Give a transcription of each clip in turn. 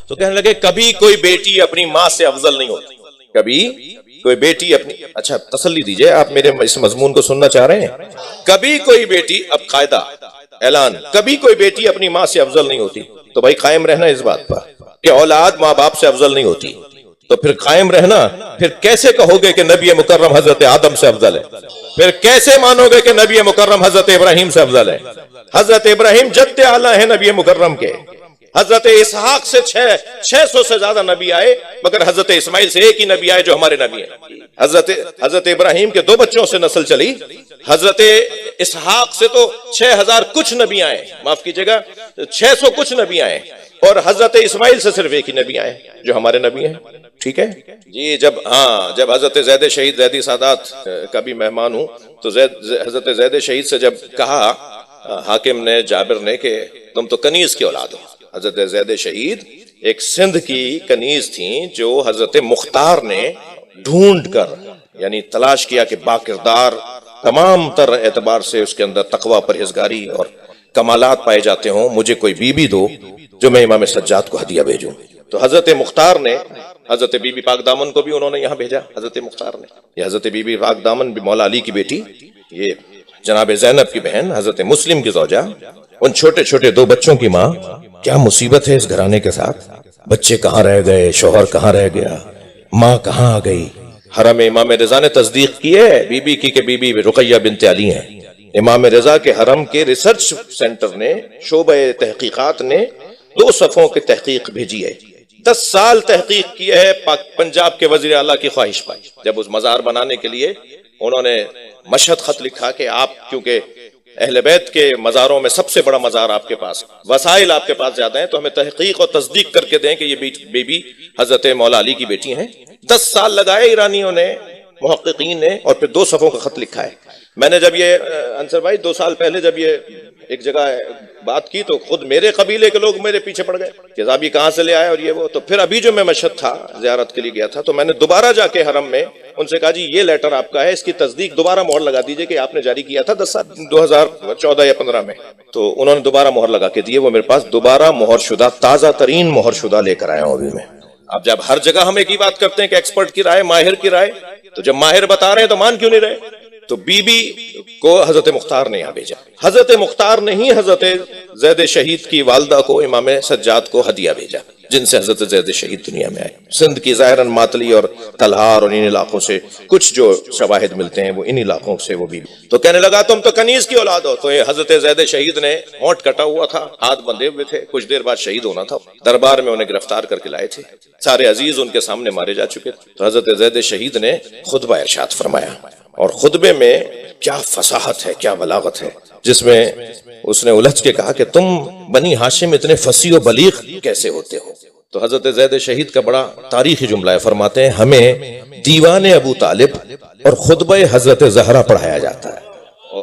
تو کہنے لگے کبھی کوئی بیٹی اپنی ماں سے افضل نہیں ہوتی، کبھی کوئی بیٹی اپنی، اچھا تسلی دیجئے، آپ میرے اس مضمون کو سننا چاہ رہے ہیں؟ کبھی کوئی بیٹی، اب قاعدہ اعلان، کبھی کوئی بیٹی اپنی ماں سے افضل نہیں ہوتی، تو بھائی قائم رہنا اس بات پر کہ اولاد ماں باپ سے افضل نہیں ہوتی، تو پھر قائم رہنا۔ پھر کیسے کہو گے کہ نبی مکرم حضرت آدم سے افضل ہے؟ پھر کیسے مانو گے کہ نبی مکرم حضرت ابراہیم سے افضل ہے؟ حضرت ابراہیم جد اعلیٰ ہے نبی مکرم کے، حضرت اسحاق سے 600 سے زیادہ نبی آئے، مگر حضرت اسماعیل سے ایک ہی نبی آئے جو ہمارے نبی ہیں۔ حضرت ابراہیم کے 2 بچوں سے نسل چلی، حضرت اسحاق سے تو 6000 کچھ نبی آئے، معاف کیجئے گا 600 کچھ نبی آئے، اور حضرت اسماعیل سے صرف ایک ہی نبی آئے جو ہمارے نبی ہیں۔ ٹھیک ہے جی، جب حضرت زید شہید، زیدی سادات کا بھی مہمان ہوں، تو حضرت زید شہید سے جب کہا حاکم نے، جابر نے، کہ تم تو کنیز کی اولاد ہو۔ حضرت زید شہید ایک سندھ کی کنیز تھیں جو حضرت مختار نے ڈھونڈ کر، یعنی تلاش کیا کہ باکردار، تمام تر اعتبار سے اس کے اندر تقوی، پرہیزگاری اور کمالات پائے جاتے ہوں، مجھے کوئی بیوی دو جو میں امام سجاد کو ہدیہ بھیجوں۔ تو حضرت مختار نے، حضرت بی بی پاک دامن کو بھی انہوں نے یہاں بھیجا، حضرت مختار نے۔ یہ حضرت بی بی پاک دامن بھی مولا علی کی بیٹی، یہ جناب زینب کی بہن، حضرت مسلم کی زوجہ، ان چھوٹے چھوٹے 2 بچوں کی ماں۔ کیا مصیبت ہے اس گھرانے کے ساتھ، بچے کہاں رہ گئے، شوہر کہاں رہ گیا، ماں کہاں آ گئی۔ حرم امام رضا نے تصدیق کی ہے بی بی کی کہ بی بی رقیہ بنت علی ہیں۔ امام رضا کے حرم کے ریسرچ سینٹر نے، شعبہ تحقیقات نے 2 صفوں کی تحقیق بھیجی ہے، 10 سال تحقیق کی ہے، پنجاب کے وزیر اعلیٰ کی خواہش پائی۔ جب اس مزار بنانے کے لیے انہوں نے مشہد خط لکھا کہ آپ، کیونکہ اہل بیت کے مزاروں میں سب سے بڑا مزار آپ کے پاس، وسائل آپ کے پاس زیادہ ہیں، تو ہمیں تحقیق اور تصدیق کر کے دیں کہ یہ بیبی حضرت مولا علی کی بیٹی ہیں۔ 10 سال لگائے ایرانیوں نے، محققین نے، اور پھر 2 صفوں کا خط لکھا ہے۔ میں نے جب یہ انصر بھائی 2 سال پہلے جب یہ ایک جگہ بات کی تو خود میرے قبیلے کے لوگ میرے پیچھے پڑ گئے کہ صاحب یہ کہاں سے لے آئے اور یہ وہ۔ تو پھر ابھی جو میں مشہد تھا، زیارت کے لیے گیا تھا، تو میں نے دوبارہ جا کے حرم میں ان سے کہا جی یہ لیٹر آپ کا ہے، اس کی تصدیق دوبارہ مہر لگا دیجئے کہ آپ نے جاری کیا تھا 2014 یا 15 میں۔ تو انہوں نے دوبارہ مہر لگا کے دیے، وہ میرے پاس دوبارہ مہر شدہ، تازہ ترین مہر شدہ لے کر آیا ہوں ابھی میں۔ اب جب ہر جگہ ہم ایک ہی بات کرتے ہیں کہ ایکسپرٹ کی رائے، ماہر کی رائے، تو جب ماہر بتا رہے ہیں تو مان کیوں نہیں رہے؟ تو بی بی کو حضرت مختار نے یہاں بھیجا، حضرت مختار نے ہی حضرت زید شہید کی والدہ کو، امام سجاد کو ہدیہ بھیجا، جن سے حضرت زید شہید دنیا میں آئے۔ سندھ کی ظاہراً ماتلی اور تلہار اور ان علاقوں سے کچھ جو شواہد ملتے ہیں وہ ان علاقوں سے وہ بھی۔ تو کہنے لگا تم تو کنیز کی اولاد ہو۔ تو حضرت زید شہید نے ہونٹ کٹا ہوا تھا، ہاتھ بندھے ہوئے تھے، کچھ دیر بعد شہید ہونا تھا، دربار میں انہیں گرفتار کر کے لائے تھے، سارے عزیز ان کے سامنے مارے جا چکے تھے۔ تو حضرت زید شہید نے خطبہ ارشاد فرمایا، اور خطبے میں کیا فصاحت ہے، کیا بلاغت ہے، جس میں اس نے الجھ کے کہا کہ تم بنی ہاشم اتنے فصیح و بلیغ کیسے ہوتے ہو۔ تو حضرت زید شہید کا بڑا تاریخی جملہ ہے، فرماتے ہیں ہمیں دیوان ابو طالب اور خطبہ حضرت زہرا پڑھایا جاتا ہے،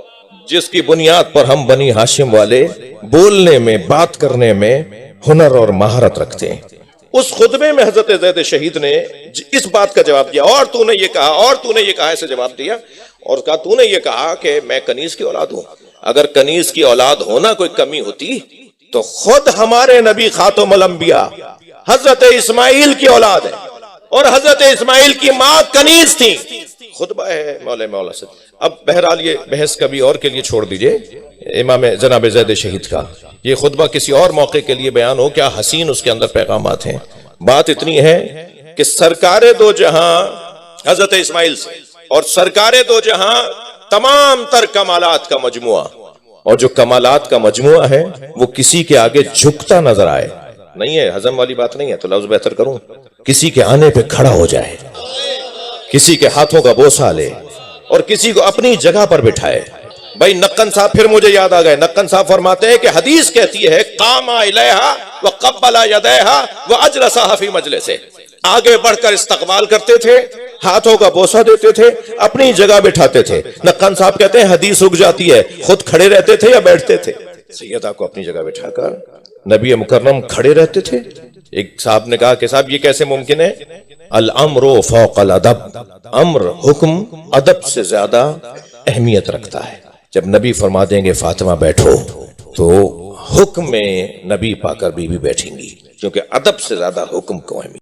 جس کی بنیاد پر ہم بنی ہاشم والے بولنے میں، بات کرنے میں ہنر اور مہارت رکھتے ہیں۔ اس خطبے میں حضرت زید شہید نے اس بات کا جواب دیا، اور تو نے یہ کہا، اور تو نے یہ کہا، ایسے جواب دیا، اور کہا تو نے یہ کہا کہ میں کنیز کی اولاد ہوں۔ اگر کنیز کی اولاد ہونا کوئی کمی ہوتی تو خود ہمارے نبی خاتم الانبیاء حضرت اسماعیل کی اولاد ہے، اور حضرت اسماعیل کی ماں کنیز تھی۔ خطبہ ہے مولا سے۔ اب بہرحال یہ بحث کبھی اور کے لیے چھوڑ دیجئے، امام جناب زید شہید کا یہ خطبہ کسی اور موقع کے لیے بیان ہو، کیا حسین اس کے اندر پیغامات ہیں۔ بات اتنی ہے کہ سرکار دو جہاں حضرت اسماعیل سے، اور سرکار دو جہاں تمام تر کمالات کا مجموعہ، اور جو کمالات کا مجموعہ ہے وہ کسی کے آگے جھکتا نظر آئے، نہیں ہے ہضم والی بات نہیں ہے تو لفظ بہتر کروں، کسی کے آنے پہ کھڑا ہو جائے، کسی کے ہاتھوں کا بوسہ لے اور کسی کو اپنی جگہ پر بٹھائے۔ بھائی نقن صاحب پھر مجھے یاد آ گئے، نقن صاحب فرماتے ہیں کہ حدیث کہتی ہے قام الیہا وقبل یدیہا واجلسہا فی مجلسہ، آگے بڑھ کر استقبال کرتے تھے، ہاتھوں کا بوسہ دیتے تھے، اپنی جگہ بٹھاتے تھے۔ نقن صاحب کہتے ہیں حدیث رک جاتی ہے، خود کھڑے رہتے تھے یا بیٹھتے تھے؟ سیدہ کو اپنی جگہ بٹھا کر نبی مکرم کھڑے رہتے تھے۔ ایک صاحب نے کہا کہ صاحب یہ کیسے ممکن ہے؟ الامر فوق الادب، امر حکم ادب سے زیادہ اہمیت رکھتا ہے۔ جب نبی فرما دیں گے فاطمہ بیٹھو تو حکم میں نبی پا کر بی بی بیٹھیں گی، کیونکہ ادب سے زیادہ حکم کو اہمیت